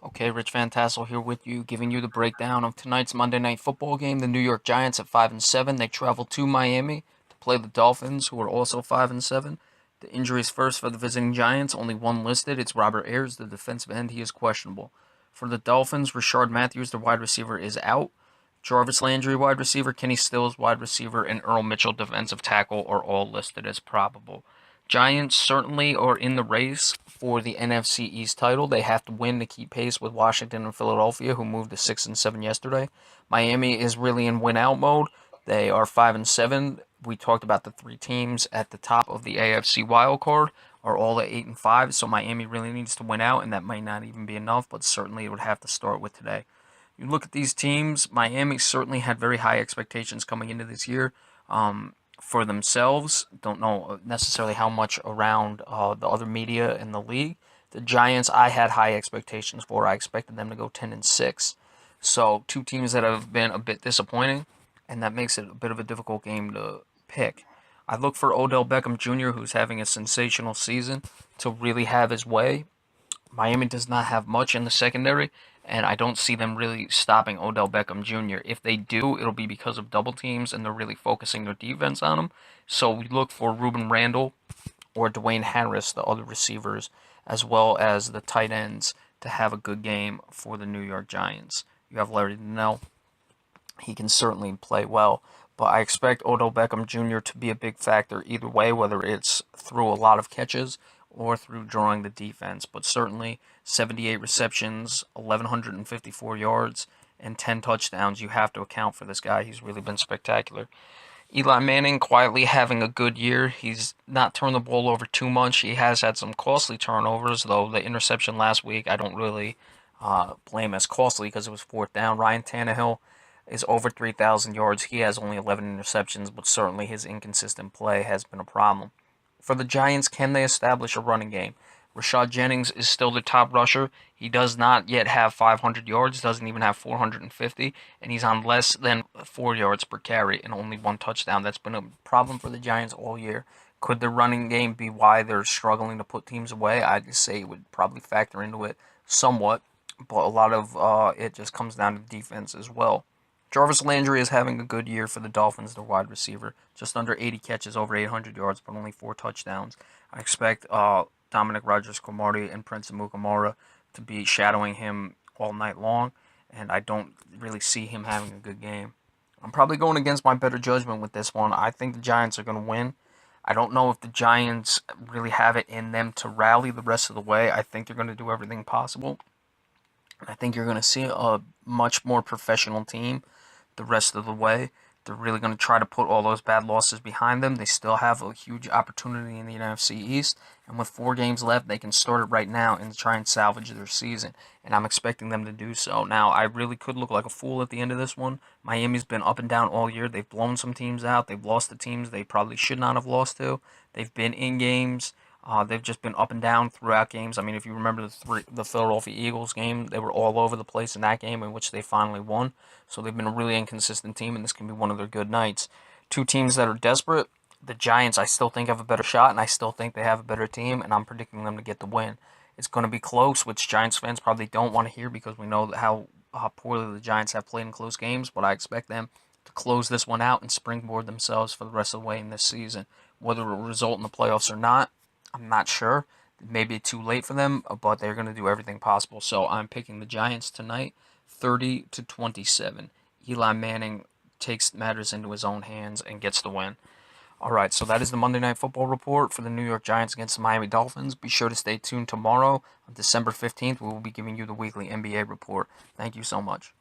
Okay, Rich Van Tassel here with you, giving you the breakdown of tonight's Monday Night Football game. The New York Giants at 5-7. They travel to Miami to play the Dolphins, who are also 5-7. The injuries first for the visiting Giants. Only one listed. It's Robert Ayers, the defensive end. He is questionable. For the Dolphins, Rashard Matthews, the wide receiver, is out. Jarvis Landry, wide receiver, Kenny Stills, wide receiver, and Earl Mitchell, defensive tackle, are all listed as probable. Giants certainly are in the race for the NFC East title. They have to win to keep pace with Washington and Philadelphia, who moved to 6-7 yesterday. Miami is really in win-out mode. They are 5-7. We talked about the three teams at the top of the AFC wild card are all at 8-5. So Miami really needs to win out, and that might not even be enough, but certainly it would have to start with today. You look at these teams. Miami certainly had very high expectations coming into this year. For themselves. Don't know necessarily how much around the other media in the league. The Giants, I had high expectations for. I expected them to go 10-6. So two teams that have been a bit disappointing, and that makes it a bit of a difficult game to pick. I look for Odell Beckham Jr., who's having a sensational season, to really have his way. Miami does not have much in the secondary, and I don't see them really stopping Odell Beckham Jr. If they do, it'll be because of double teams, and they're really focusing their defense on him. So we look for Ruben Randall or Dwayne Harris, the other receivers, as well as the tight ends, to have a good game for the New York Giants. You have Larry Donnell. He can certainly play well, but I expect Odell Beckham Jr. to be a big factor either way, whether it's through a lot of catches or through drawing the defense. But certainly 78 receptions, 1,154 yards, and 10 touchdowns. You have to account for this guy. He's really been spectacular. Eli Manning quietly having a good year. He's not turned the ball over too much. He has had some costly turnovers, though the interception last week I don't really blame as costly because it was fourth down. Ryan Tannehill is over 3,000 yards. He has only 11 interceptions, but certainly his inconsistent play has been a problem. For the Giants, can they establish a running game? Rashad Jennings is still the top rusher. He does not yet have 500 yards, doesn't even have 450, and he's on less than 4 yards per carry and only one touchdown. That's been a problem for the Giants all year. Could the running game be why they're struggling to put teams away? I'd say it would probably factor into it somewhat, but a lot of it just comes down to defense as well. Jarvis Landry is having a good year for the Dolphins, their wide receiver. Just under 80 catches, over 800 yards, but only 4 touchdowns. I expect Dominic Rodgers-Cromartie and Prince Amukamara to be shadowing him all night long, and I don't really see him having a good game. I'm probably going against my better judgment with this one. I think the Giants are going to win. I don't know if the Giants really have it in them to rally the rest of the way. I think they're going to do everything possible. I think you're going to see a much more professional team the rest of the way. They're really going to try to put all those bad losses behind them. They still have a huge opportunity in the NFC East, and with 4 games left, they can start it right now and try and salvage their season, and I'm expecting them to do so. Now, I really could look like a fool at the end of this one. Miami's been up and down all year. They've blown some teams out. They've lost to teams they probably should not have lost to. They've been in games. They've just been up and down throughout games. I mean, if you remember the Philadelphia Eagles game, they were all over the place in that game in which they finally won. So they've been a really inconsistent team, and this can be one of their good nights. Two teams that are desperate. The Giants, I still think, have a better shot, and I still think they have a better team, and I'm predicting them to get the win. It's going to be close, which Giants fans probably don't want to hear because we know how poorly the Giants have played in close games, but I expect them to close this one out and springboard themselves for the rest of the way in this season. Whether it will result in the playoffs or not, I'm not sure. Maybe too late for them, but they're going to do everything possible. So I'm picking the Giants tonight, 30-27. Eli Manning takes matters into his own hands and gets the win. All right, so that is the Monday Night Football report for the New York Giants against the Miami Dolphins. Be sure to stay tuned tomorrow on December 15th. We will be giving you the weekly NBA report. Thank you so much.